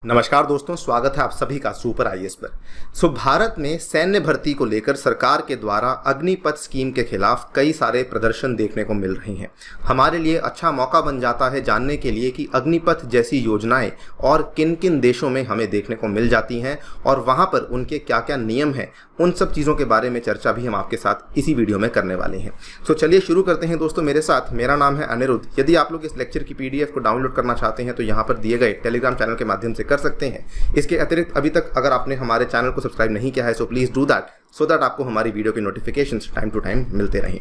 नमस्कार दोस्तों, स्वागत है आप सभी का सुपर आईएएस पर। भारत में सैन्य भर्ती को लेकर सरकार के द्वारा अग्निपथ स्कीम के खिलाफ कई सारे प्रदर्शन देखने को मिल रहे हैं। हमारे लिए अच्छा मौका बन जाता है जानने के लिए कि अग्निपथ जैसी योजनाएं और किन किन देशों में हमें देखने को मिल जाती हैं और वहां पर उनके क्या क्या नियम हैं। उन सब चीज़ों के बारे में चर्चा भी हम आपके साथ इसी वीडियो में करने वाले हैं। चलिए शुरू करते हैं दोस्तों मेरे साथ। मेरा नाम है अनिरुद्ध। यदि आप लोग इस लेक्चर की PDF को डाउनलोड करना चाहते हैं तो यहाँ पर दिए गए टेलीग्राम चैनल के माध्यम से कर सकते हैं। इसके अतिरिक्त अभी तक अगर आपने हमारे चैनल को सब्सक्राइब नहीं किया है so please do that, so that आपको हमारी वीडियो के नोटिफिकेशंस टाइम टू टाइम मिलते रहें।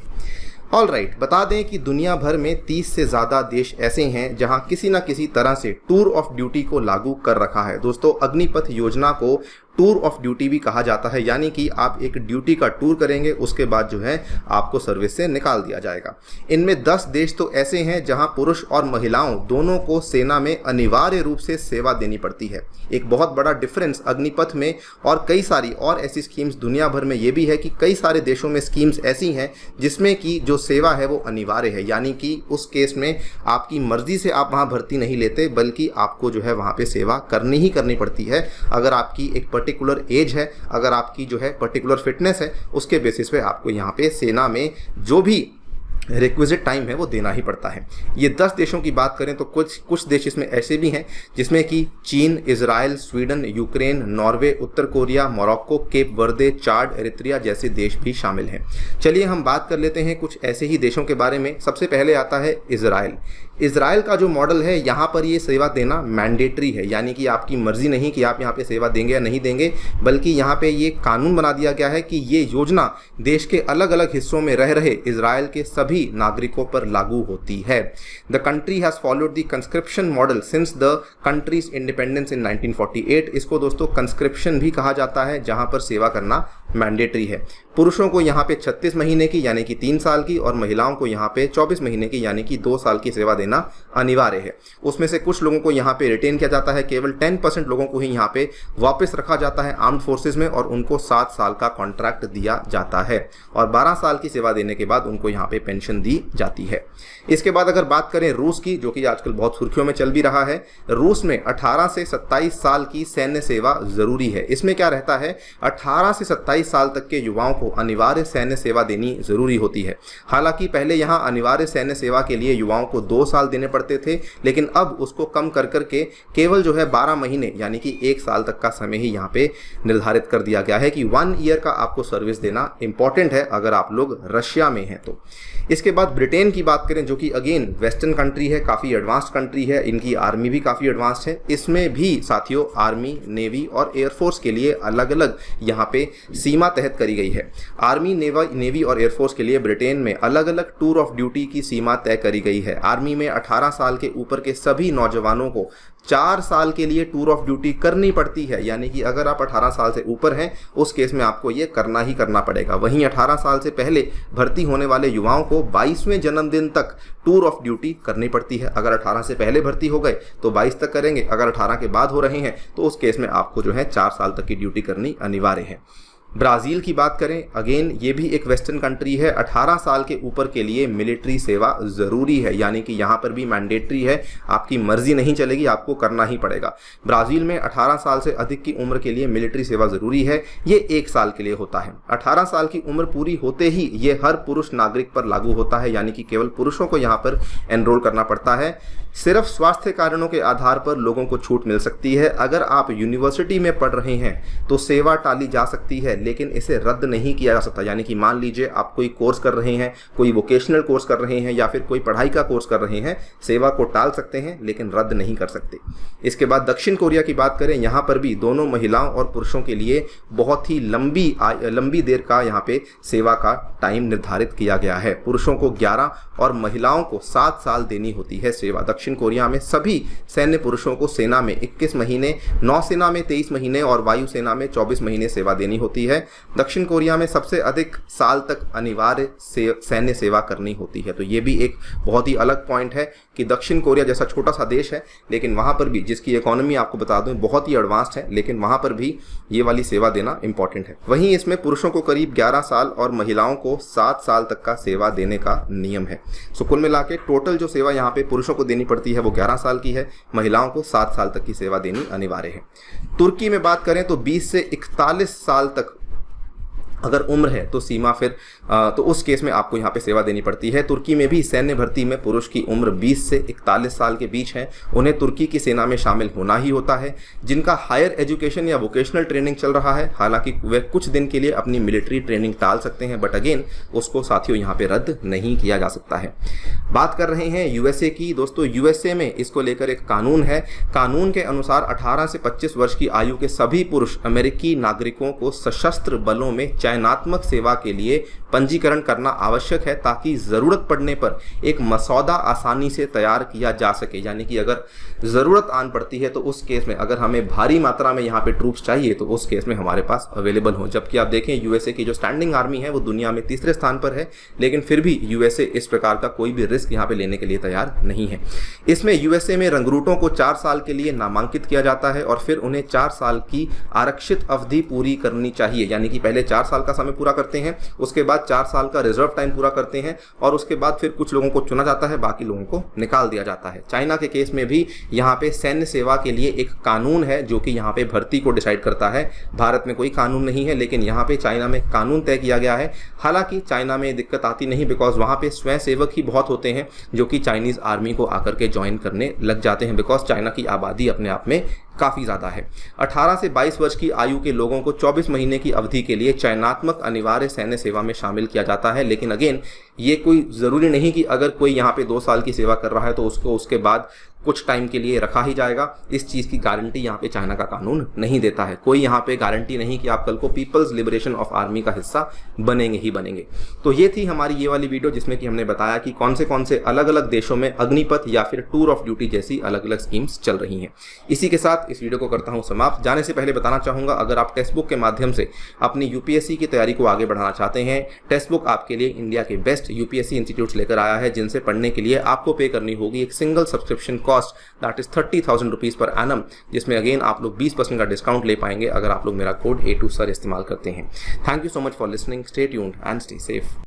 ऑल राइट, बता दें कि दुनिया भर में 30 से ज़्यादा देश ऐसे हैं जहां किसी न किसी तरह से टूर ऑफ ड्यूटी को लागू कर रखा है। दोस्तों, अग्निपथ योजना को टूर ऑफ ड्यूटी भी कहा जाता है, यानी कि आप एक ड्यूटी का टूर करेंगे, उसके बाद जो है आपको सर्विस से निकाल दिया जाएगा। इनमें 10 देश तो ऐसे हैं जहां पुरुष और महिलाओं दोनों को सेना में अनिवार्य रूप से सेवा देनी पड़ती है। एक बहुत बड़ा डिफरेंस अग्निपथ में और कई सारी और ऐसी स्कीम्स दुनिया भर में ये भी है कि कई सारे देशों में स्कीम्स ऐसी हैं जिसमें कि जो सेवा है वो अनिवार्य है, यानी कि उस केस में आपकी मर्जी से आप वहाँ भर्ती नहीं लेते, बल्कि आपको जो है वहाँ पे सेवा करनी ही करनी पड़ती है। अगर आपकी एक पर्टिकुलर एज है, अगर आपकी जो है पर्टिकुलर फिटनेस है, उसके बेसिस पे आपको यहाँ पे सेना में जो भी रिक्विजिट टाइम है वो देना ही पड़ता है। ये 10 देशों की बात करें तो कुछ देश इसमें ऐसे भी हैं जिसमें कि चीन, इजराइल, स्वीडन, यूक्रेन, नॉर्वे, उत्तर कोरिया, मोरक्को, केप वर्दे, चाड, एरित्रिया जैसे देश भी शामिल हैं। चलिए हम बात कर लेते हैं कुछ ऐसे ही देशों के बारे में। सबसे पहले आता है इजराइल। इजराइल का जो मॉडल है, यहाँ पर ये सेवा देना मैंडेटरी है, यानी कि आपकी मर्जी नहीं कि आप यहाँ पे सेवा देंगे या नहीं देंगे, बल्कि यहाँ पे ये कानून बना दिया गया है कि ये योजना देश के अलग अलग हिस्सों में रह रहे इजराइल के सभी नागरिकों पर लागू होती है। The country has followed the conscription model since the countries independence in 1948। इसको दोस्तों कंस्क्रिप्शन भी कहा जाता है, जहां पर सेवा करना मैंडेटरी है। पुरुषों को यहाँ पे 36 महीने की यानी कि 3 साल की और महिलाओं को यहाँ पे 24 महीने की यानी कि 2 साल की सेवा देना अनिवार्य है। उसमें से कुछ लोगों को यहाँ पे रिटेन किया जाता है, केवल 10% लोगों को ही यहाँ पे वापस रखा जाता है आर्म्ड फोर्सेज में और उनको 7 साल का कॉन्ट्रैक्ट दिया जाता है और 12 साल की सेवा देने के बाद उनको यहाँ पे पेंशन दी जाती है। इसके बाद अगर बात करें रूस की, जो कि आजकल बहुत सुर्खियों में चल भी रहा है, रूस में 18 से 27 साल की सैन्य सेवा जरूरी है। इसमें क्या रहता है, 18 से 27 साल तक के युवाओं को अनिवार्य सैन्य सेवा देनी जरूरी होती है। हालांकि पहले यहाँ अनिवार्य सैन्य सेवा के लिए युवाओं को 2 साल देने पड़ते थे, लेकिन अब उसको कम कर करके केवल जो है 12 महीने यानी कि 1 साल तक का समय ही यहाँ पे निर्धारित कर दिया गया है कि 1 ईयर का आपको सर्विस देना इंपॉर्टेंट है अगर आप लोग रशिया में हैं तो। इसके बाद ब्रिटेन की बात करें, जो कि अगेन वेस्टर्न कंट्री है, काफ़ी एडवांस्ड कंट्री है, इनकी आर्मी भी काफ़ी एडवांस्ड है। इसमें भी साथियों आर्मी, नेवी और एयरफोर्स के लिए अलग अलग यहाँ पे सीमा तहत करी गई है। आर्मी, नेवी और एयरफोर्स के लिए ब्रिटेन में अलग अलग टूर ऑफ ड्यूटी की सीमा तय करी गई है। आर्मी में 18 साल के ऊपर के सभी नौजवानों को 4 साल के लिए टूर ऑफ ड्यूटी करनी पड़ती है, यानी कि अगर आप 18 साल से ऊपर हैं उस केस में आपको ये करना ही करना पड़ेगा। वहीं 18 साल से पहले भर्ती होने वाले युवाओं को 22वें जन्मदिन तक टूर ऑफ ड्यूटी करनी पड़ती है। अगर 18 से पहले भर्ती हो गए तो 22 तक करेंगे, अगर 18 के बाद हो रहे हैं तो उस केस में आपको जो है 4 साल तक की ड्यूटी करनी अनिवार्य है। ब्राज़ील की बात करें, अगेन ये भी एक वेस्टर्न कंट्री है। 18 साल के ऊपर के लिए मिलिट्री सेवा ज़रूरी है, यानी कि यहाँ पर भी मैंडेटरी है, आपकी मर्जी नहीं चलेगी, आपको करना ही पड़ेगा। ब्राज़ील में 18 साल से अधिक की उम्र के लिए मिलिट्री सेवा ज़रूरी है। ये 1 साल के लिए होता है। 18 साल की उम्र पूरी होते ही ये हर पुरुष नागरिक पर लागू होता है, यानी कि केवल पुरुषों को यहाँ पर एनरोल करना पड़ता है। सिर्फ स्वास्थ्य कारणों के आधार पर लोगों को छूट मिल सकती है। अगर आप यूनिवर्सिटी में पढ़ रहे हैं तो सेवा टाली जा सकती है, लेकिन इसे रद्द नहीं किया जा सकता। यानी कि मान लीजिए आप कोई कोर्स कर रहे हैं, कोई वोकेशनल कोर्स कर रहे हैं या फिर कोई पढ़ाई का कोर्स कर रहे हैं, सेवा को टाल सकते हैं लेकिन रद्द नहीं कर सकते। इसके बाद दक्षिण कोरिया की बात करें, यहाँ पर भी दोनों महिलाओं और पुरुषों के लिए बहुत ही लंबी देर का यहाँ पे सेवा का टाइम निर्धारित किया गया है। पुरुषों को 11 और महिलाओं को 7 साल देनी होती है सेवा। दक्षिण कोरिया में सभी सैन्य पुरुषों को सेना में 21 महीने, नौसेना में 23 महीने और वायुसेना में 24 महीने सेवा देनी होती है। दक्षिण कोरिया में सबसे अधिक साल तक अनिवार्य सैन्य सेवा करनी होती है। तो ये भी एक बहुत ही अलग पॉइंट है कि दक्षिण कोरिया जैसा छोटा सा देश है, लेकिन वहाँ पर भी, जिसकी इकोनॉमी आपको बता दूं बहुत ही एडवांस्ड है, लेकिन वहाँ पर भी ये वाली सेवा देना इंपॉर्टेंट है। वहीं इसमें पुरुषों को करीब 11 साल और महिलाओं को 7 साल तक का सेवा देने का नियम है। सो कुल मिला के टोटल जो सेवा यहाँ पे पुरुषों को देनी पड़ती है वो 11 साल की है, महिलाओं को 7 साल तक की सेवा देनी अनिवार्य है। तुर्की में बात करें तो 20 से 41 साल तक अगर उम्र है तो सीमा फिर तो उस केस में आपको यहाँ पे सेवा देनी पड़ती है। तुर्की में भी सैन्य भर्ती में पुरुष की उम्र 20 से 41 साल के बीच है, उन्हें तुर्की की सेना में शामिल होना ही होता है। जिनका हायर एजुकेशन या वोकेशनल ट्रेनिंग चल रहा है, हालांकि वे कुछ दिन के लिए अपनी मिलिट्री ट्रेनिंग टाल सकते हैं, बट अगेन उसको साथियों यहाँ पे रद्द नहीं किया जा सकता है। बात कर रहे हैं यूएसए की। दोस्तों यूएसए में इसको लेकर एक कानून है। कानून के अनुसार 18 से 25 वर्ष की आयु के सभी पुरुष अमेरिकी नागरिकों को सशस्त्र बलों में चयनात्मक सेवा के लिए पंजीकरण करना आवश्यक है, ताकि ज़रूरत पड़ने पर एक मसौदा आसानी से तैयार किया जा सके। यानी कि अगर ज़रूरत आन पड़ती है तो उस केस में अगर हमें भारी मात्रा में यहाँ पे ट्रूप्स चाहिए तो उस केस में हमारे पास अवेलेबल हो। जबकि आप देखें यूएसए की जो स्टैंडिंग आर्मी है वो दुनिया में 3रे स्थान पर है, लेकिन फिर भी यूएसए इस प्रकार का कोई भी रिस्क यहाँ पे लेने के लिए तैयार नहीं है। इसमें यूएसए में रंगरूटों को 4 साल के लिए नामांकित किया जाता है और फिर उन्हें 4 साल की आरक्षित अवधि पूरी करनी चाहिए। यानी कि पहले 4 साल का समय पूरा करते हैं, उसके बाद 4 साल का रिजर्व टाइम पूरा करते हैं और उसके बाद फिर कुछ लोगों को चुना जाता है, बाकी लोगों को निकाल दिया जाता है। चाइना के केस में भी यहाँ पे सैन्य सेवा के लिए एक कानून है जो कि यहाँ पे भर्ती को डिसाइड करता है। भारत में कोई कानून नहीं है, लेकिन यहाँ पे चाइना में कानून तय किया गया है। हालांकि चाइना में दिक्कत आती नहीं, बिकॉज वहाँ पे स्वयंसेवक ही बहुत होते हैं जो कि चाइनीज़ आर्मी को आकर के ज्वाइन करने लग जाते हैं, बिकॉज चाइना की आबादी अपने आप में काफ़ी ज़्यादा है। 18 से 22 वर्ष की आयु के लोगों को 24 महीने की अवधि के लिए चयनात्मक अनिवार्य सैन्य सेवा में शामिल किया जाता है। लेकिन अगेन ये कोई ज़रूरी नहीं कि अगर कोई यहाँ पे 2 साल की सेवा कर रहा है तो उसको उसके बाद कुछ टाइम के लिए रखा ही जाएगा। इस चीज़ की गारंटी यहाँ पे चाइना का कानून नहीं देता है। कोई यहाँ पे गारंटी नहीं कि आप कल को पीपल्स लिबरेशन ऑफ आर्मी का हिस्सा बनेंगे ही बनेंगे। तो ये थी हमारी ये वाली वीडियो जिसमें कि हमने बताया कि कौन से अलग अलग देशों में अग्निपथ या फिर टूर ऑफ ड्यूटी जैसी अलग अलग स्कीम्स चल रही हैं। इसी के साथ इस वीडियो को करता हूँ समाप्त। जाने से पहले बताना चाहूँगा, अगर आप टेक्स्ट बुक के माध्यम से अपनी यूपीएससी की तैयारी को आगे बढ़ाना चाहते हैं, टेक्स्ट बुक आपके लिए इंडिया के बेस्ट यूपीएससी इंस्टीट्यूट्स लेकर आया है, जिनसे पढ़ने के लिए आपको पे करनी होगी एक single subscription cost, that is 30,000 rupees per annum, जिसमें अगेन आप लोग 20% का डिस्काउंट ले पाएंगे अगर आप लोग मेरा कोड A2SIR इस्तेमाल करते हैं। Thank you so much for listening, stay tuned and stay safe.